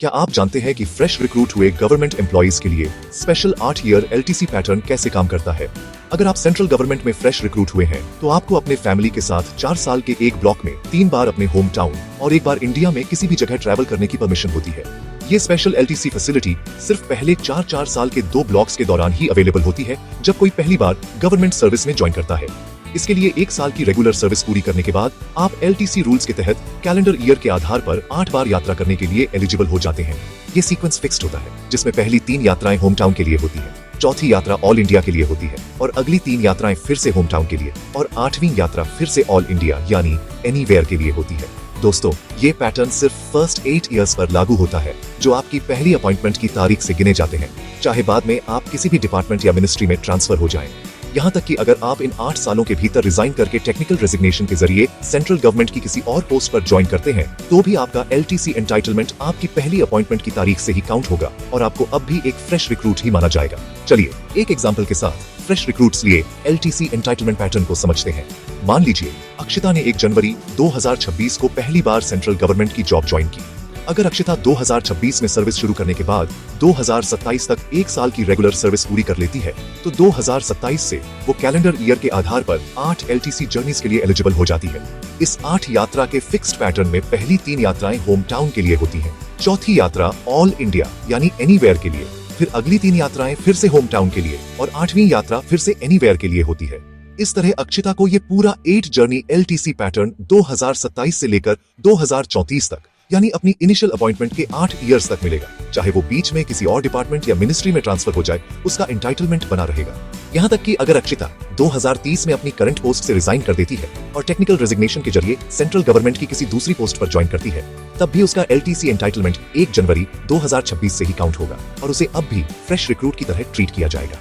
क्या आप जानते हैं कि फ्रेश रिक्रूट हुए गवर्नमेंट एम्प्लॉइज के लिए स्पेशल 8 ईयर LTC पैटर्न कैसे काम करता है? अगर आप सेंट्रल गवर्नमेंट में फ्रेश रिक्रूट हुए हैं तो आपको अपने फैमिली के साथ 4 साल के एक ब्लॉक में 3 बार अपने होम टाउन और 1 बार इंडिया में किसी भी जगह ट्रैवल करने की परमिशन होती है। ये स्पेशल LTC फैसिलिटी सिर्फ पहले 4 साल के 2 ब्लॉक्स के दौरान ही अवेलेबल होती है जब कोई पहली बार गवर्नमेंट सर्विस में ज्वाइन करता है। इसके लिए 1 साल की रेगुलर सर्विस पूरी करने के बाद आप LTC रूल्स के तहत कैलेंडर ईयर के आधार पर 8 बार यात्रा करने के लिए एलिजिबल हो जाते हैं। ये सीक्वेंस फिक्स्ड होता है जिसमें पहली 3 यात्राएं होम टाउन के लिए होती है, चौथी यात्रा ऑल इंडिया के लिए होती है और अगली 3 यात्राएं फिर से होम टाउन के लिए और 8वीं यात्रा फिर से ऑल इंडिया यानी एनीवेयर के लिए होती है। दोस्तों, ये पैटर्न सिर्फ फर्स्ट 8 इयर्स पर लागू होता है जो आपकी पहली अपॉइंटमेंट की तारीख से गिने जाते हैं, चाहे बाद में आप किसी भी डिपार्टमेंट या मिनिस्ट्री में ट्रांसफर हो जाएं। यहाँ तक कि अगर आप इन 8 सालों के भीतर रिजाइन करके टेक्निकल रेजिग्नेशन के जरिए सेंट्रल गवर्नमेंट की किसी और पोस्ट पर ज्वाइन करते हैं तो भी आपका LTC एंटाइटलमेंट आपकी पहली अपॉइंटमेंट की तारीख से ही काउंट होगा और आपको अब भी एक फ्रेश रिक्रूट ही माना जाएगा। चलिए एक एग्जाम्पल के साथ फ्रेश रिक्रूट्स लिए LTC एंटाइटलमेंट पैटर्न को समझते हैं। मान लीजिए अक्षिता ने 1 जनवरी 2026 को पहली बार सेंट्रल गवर्नमेंट की जॉब ज्वाइन की। अगर अक्षिता 2026 में सर्विस शुरू करने के बाद 2027 तक 1 साल की रेगुलर सर्विस पूरी कर लेती है तो 2027 से वो कैलेंडर ईयर के आधार पर 8 LTC जर्नीज के लिए एलिजिबल हो जाती है। इस 8 यात्रा के फिक्स्ड पैटर्न में पहली 3 यात्राएं होम टाउन के लिए होती हैं, चौथी यात्रा ऑल इंडिया यानी एनीवेयर के लिए, फिर अगली 3 यात्राएं फिर से होम टाउन के लिए और 8वीं यात्रा फिर से एनीवेयर के लिए होती है। इस तरह अक्षिता को ये पूरा 8 जर्नी LTC पैटर्न 2027 से लेकर 2034 तक यानी अपनी इनिशियल अपॉइंटमेंट के 8 इयर्स तक मिलेगा। चाहे वो बीच में किसी और डिपार्टमेंट या मिनिस्ट्री में ट्रांसफर हो जाए, उसका एंटाइटलमेंट बना रहेगा। यहाँ तक कि अगर अक्षिता 2030 में अपनी करंट पोस्ट से रिजाइन कर देती है और टेक्निकल रेजिग्नेशन के जरिए सेंट्रल गवर्नमेंट की किसी दूसरी पोस्ट पर ज्वाइन करती है, तब भी उसका LTC एंटाइटलमेंट 1 जनवरी 2026 से ही काउंट होगा और उसे अब भी फ्रेश रिक्रूट की तरह ट्रीट किया जाएगा।